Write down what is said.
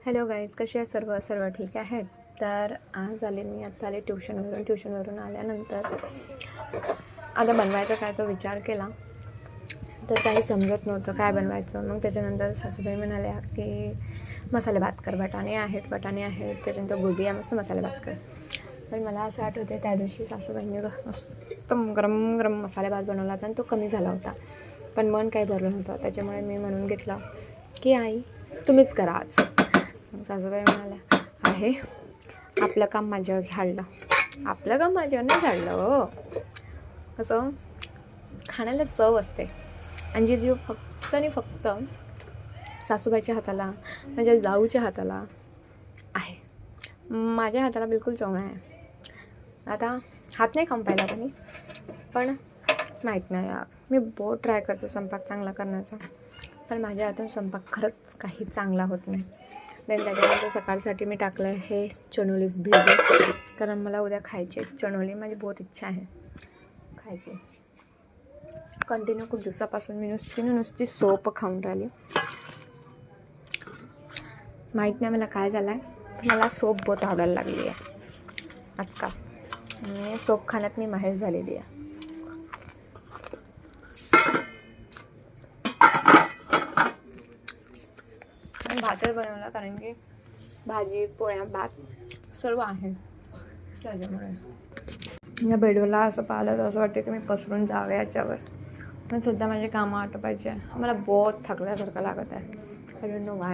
Hello guys, कसे आहे सर्व ठीक आहेत. तर आज मी आत्ता आले ट्युशनवरून आल्यानंतर आता बनवायचा काय तो विचार केला, तर काही समजत नव्हतं काय बनवायचं. मग त्याच्यानंतर सासूबाई म्हणाल्या की मसाले भात कर, वाटाणे आहेत त्याच्यानंतर गोबी आहे, मस्त मसाले भात कर. तर मला असं आठवते त्या दिवशी सासूबाईंनी मस्त गरम गरम मसाले भात बनवला होता आणि तो कमी झाला होता, पण मन काही भरलं नव्हतं. त्याच्यामुळे मी म्हणून घेतला की आई तुम्हीच करा आज. मग सासूबाई म्हणाल्या, आहे आपलं काम माझ्यावर नाही झाडलं हो. असं खाण्याला चव असते आणि जी जीव फक्त आणि फक्त सासूबाईच्या हाताला, माझ्या जाऊच्या हाताला आहे. माझ्या हाताला बिलकुल चव नाही आहे. आता हात नाही खाऊन पाहिला कोणी, पण माहीत नाही यार, मी बहुत ट्राय करतो स्वयंपाक चांगला करण्याचा, पण माझ्या हातून स्वयंपाक खरंच काही चांगला होत नाही. देन त्याच्यानंतर सकाळसाठी मी टाकलं हे चणोली भिजत, कारण मला उद्या खायचे चणोली. माझी बहुत इच्छा आहे खायची. कंटिन्यू खूप दिवसापासून मी नुसती सोप खाऊन राहिली. माहीत नाही मला काय झालं आहे, पण मला सोप बहुत आवडायला लागली आहे आजकाल. सोप खाण्यात मी माहेर झालेली आहे. भातच बनवला, कारण की भाजी पोळ्या भात सर्व आहे. त्याच्यामुळे या बेडवरला असं पाहिलं तर असं वाटतं की मी पसरून जावे याच्यावर, पण सध्या माझे कामं आटोपायचे आहे. मला बहुत थकल्यासारखं लागत आहे. I don't know why.